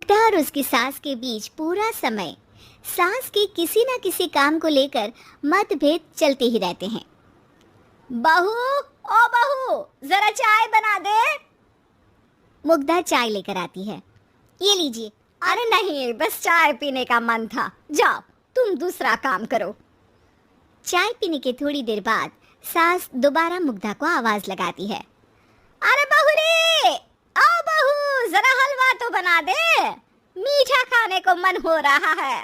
मुग्धा और उसकी सास के बीच पूरा समय सास के किसी न किसी काम को लेकर मतभेद चलते ही रहते हैं। बहू, ओ बहू, जरा चाय बना दे। मुग्धा चाय लेकर आती है। ये लीजिए। अरे नहीं, बस चाय पीने का मन था, जाओ तुम दूसरा काम करो। चाय पीने के थोड़ी देर बाद सास दोबारा मुग्धा को आवाज लगाती है। अरे बहू रे, आओ बहू, जरा हलवा तो बना दे, मीठा खाने को मन हो रहा है।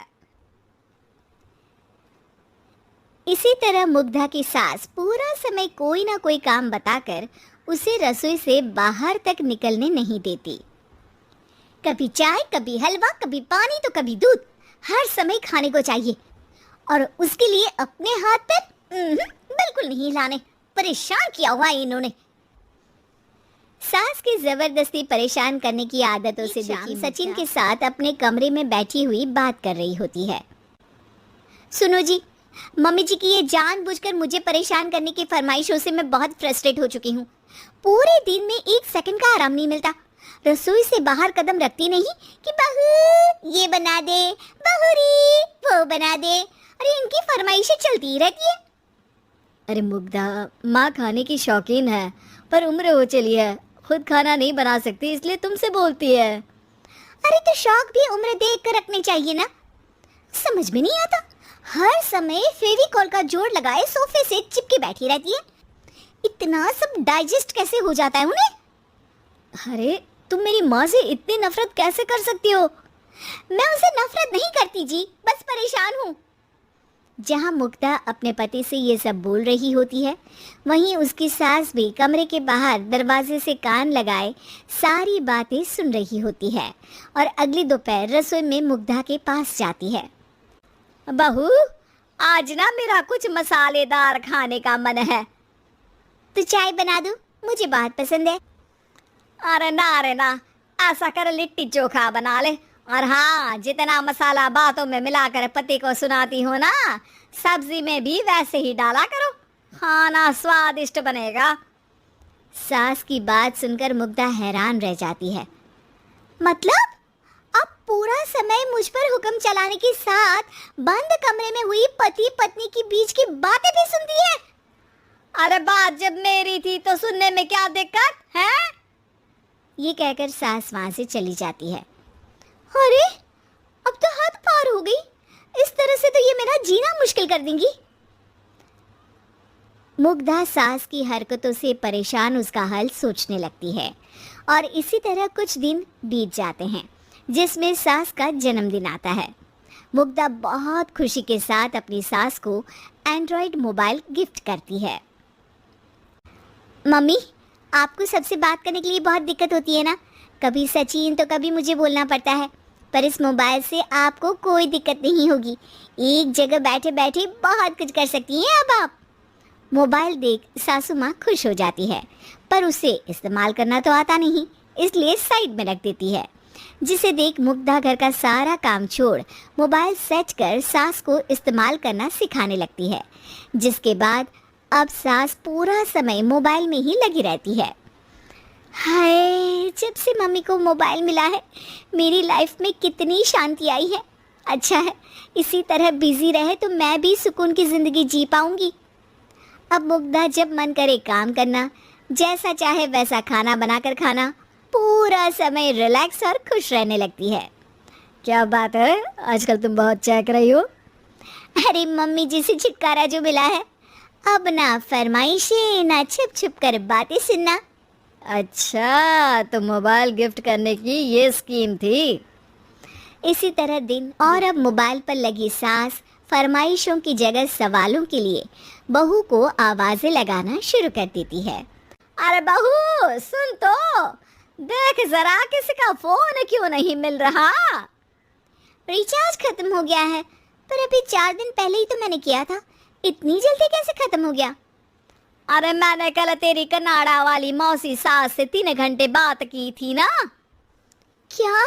इसी तरह मुग्धा की सास पूरा समय कोई ना कोई काम बताकर उसे रसोई से बाहर तक निकलने नहीं देती। कभी चाय, कभी हलवा, कभी पानी तो कभी दूध, हर समय खाने को चाहिए और उसके लिए अपने हाथ पर बिल्कुल नहीं हिलाने। परेशान किया हुआ है इन्होंने। सास की जबरदस्ती परेशान करने की आदतों से दुखी सचिन के साथ अपने कमरे में बैठी हुई बात कर रही होती है। सुनो जी, मम्मी जी की ये जानबूझकर मुझे परेशान करने की फरमाइशों से मैं बहुत फ्रस्ट्रेट हो चुकी हूँ। पूरे दिन में एक सेकंड का आराम नहीं मिलता। रसोई से बाहर कदम रखती नहीं कि बहू ये बना दे, बहू रे वो बना दे। अरे इनकी फरमाइशें चलती ही रहती है। अरे मुग्धा, माँ खाने की शौकीन है पर उम्र हो चली है, खुद खाना नहीं बना सकती इसलिए तुमसे बोलती है। अरे तो शौक भी उम्र देख कर रखने चाहिए ना। समझ में नहीं आता, हर समय फेविकॉल का जोड़ लगाए सोफे से चिपके बैठी रहती है। इतना सब डाइजेस्ट कैसे हो जाता है उन्हें? अरे तुम मेरी माँ से इतनी नफरत कैसे कर सकती हो? मैं उसे नफरत नहीं करती जी, बस परेशान हूँ। जहाँ मुग्धा अपने पति से ये सब बोल रही होती है, वहीं उसकी सास भी कमरे के बाहर दरवाजे से कान लगाए सारी बातें सुन रही होती है और अगली दोपहर रसोई में मुग्धा के पास जाती है। बहू, आज ना मेरा कुछ मसालेदार खाने का मन है, तो चाय बना दो, मुझे बहुत पसंद है। अरे ना, ऐसा कर लिट्टी चोखा बना ले। और हाँ, जितना मसाला बातों में मिलाकर पति को सुनाती हो ना, सब्जी में भी वैसे ही डाला करो, खाना स्वादिष्ट बनेगा। सास की बात सुनकर मुग्धा हैरान रह जाती है। मतलब अब पूरा समय मुझ पर हुक्म चलाने के साथ बंद कमरे में हुई पति पत्नी की बीच की बातें भी सुनती है? अरे बात जब मेरी थी तो सुनने में क्या दिक्कत है? ये कहकर सास वहां से चली जाती है। अरे अब तो हद पार हो गई, इस तरह से तो ये मेरा जीना मुश्किल कर देंगी। मुग्धा सास की हरकतों से परेशान उसका हल सोचने लगती है और इसी तरह कुछ दिन बीत जाते हैं जिसमें सास का जन्मदिन आता है। मुग्धा बहुत खुशी के साथ अपनी सास को एंड्रॉयड मोबाइल गिफ्ट करती है। मम्मी, आपको सबसे बात करने के लिए बहुत दिक्कत होती है ना, कभी सचिन तो कभी मुझे बोलना पड़ता है, पर इस मोबाइल से आपको कोई दिक्कत नहीं होगी। एक जगह बैठे बैठे बहुत कुछ कर सकती हैं अब आप। मोबाइल देख सासू माँ खुश हो जाती है, पर उसे इस्तेमाल करना तो आता नहीं, इसलिए साइड में रख देती है। जिसे देख मुग्धा घर का सारा काम छोड़ मोबाइल सेट कर सास को इस्तेमाल करना सिखाने लगती है, जिसके बाद अब सास पूरा समय मोबाइल में ही लगी रहती है। हाय, जब से मम्मी को मोबाइल मिला है मेरी लाइफ में कितनी शांति आई है। अच्छा है, इसी तरह बिजी रहे तो मैं भी सुकून की ज़िंदगी जी पाऊंगी। अब मुग्धा जब मन करे काम करना, जैसा चाहे वैसा खाना बनाकर खाना, पूरा समय रिलैक्स और खुश रहने लगती है। क्या बात है, आजकल तुम बहुत चहक रही हो। अरे मम्मी जी से छुटकारा जो मिला है, अब ना फरमाइशें ना छुप छुप कर बातें सुनना। अच्छा, तो मोबाइल गिफ्ट करने की ये स्कीम थी। इसी तरह दिन और अब मोबाइल पर लगी सास फरमाइशों की जगह सवालों के लिए बहू को आवाजें लगाना शुरू कर देती है। अरे बहू सुन तो, देख जरा किसी का फोन क्यों नहीं मिल रहा? रिचार्ज खत्म हो गया है, पर अभी 4 दिन पहले ही तो मैंने किया था, इतनी जल्दी कैसे खत्म हो गया? अरे मैंने कल तेरी कनाडा वाली मौसी सास से 3 घंटे बात की थी ना। क्या?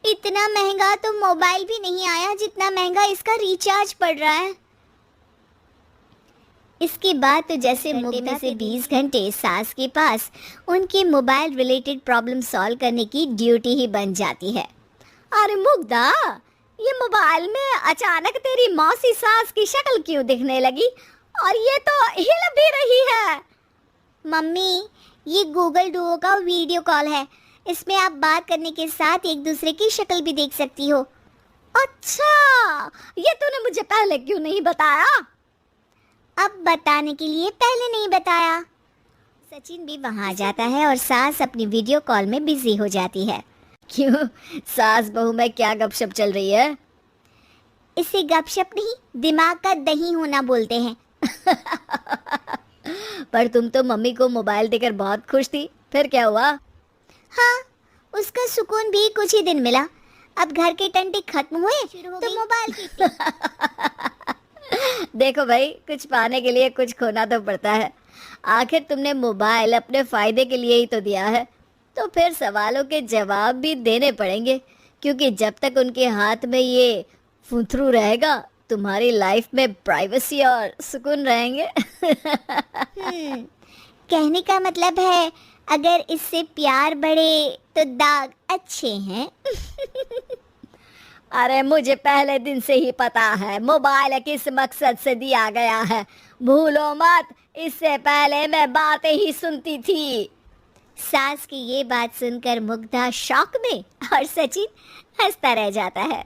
इतना महंगा तो मोबाइल भी नहीं आया जितना महंगा इसका रिचार्ज पड़ रहा है। इसके बाद तो जैसे मुग्धा से 20 घंटे सास के पास उनके मोबाइल रिलेटेड प्रॉब्लम सॉल्व करने की ड्यूटी ही बन जाती है। अरे मुग्धा, ये मोबाइल में अचानक तेरी मौसी सास की शक्ल क्यों दिखने लगी? और ये तो हिल भी रही है। मम्मी, ये गूगल डुओ का वीडियो कॉल है। इसमें आप बात करने के साथ एक दूसरे की शक्ल भी देख सकती हो। अच्छा, ये तूने मुझे पहले क्यों नहीं बताया? अब बताने के लिए पहले नहीं बताया। सचिन भी वहां जाता है और सास अपनी वीडियो कॉल में बिजी हो जाती है। क्यों, सास बहू में क्या गपशप चल रही है? इसे गपशप नहीं, दिमाग का दही होना बोलते हैं। पर तुम तो मम्मी को मोबाइल देकर बहुत खुश थी, फिर क्या हुआ? हाँ, उसका सुकून भी कुछ ही दिन मिला। अब घर के टंटे खत्म हुए तो मोबाइल की देखो भाई, कुछ पाने के लिए कुछ खोना तो पड़ता है। आखिर तुमने मोबाइल अपने फायदे के लिए ही तो दिया है, तो फिर सवालों के जवाब भी देने पड़ेंगे, क्योंकि जब तक उनके हाथ में ये फुंथरू रहेगा, तुम्हारी लाइफ में प्राइवेसी और सुकून रहेंगे। कहने का मतलब है, अगर इससे प्यार बढ़े तो दाग अच्छे हैं। अरे मुझे पहले दिन से ही पता है मोबाइल किस मकसद से दिया गया है। भूलो मत, इससे पहले मैं बातें ही सुनती थी। सास की ये बात सुनकर मुग्धा शॉक में और सचिन हंसता रह जाता है।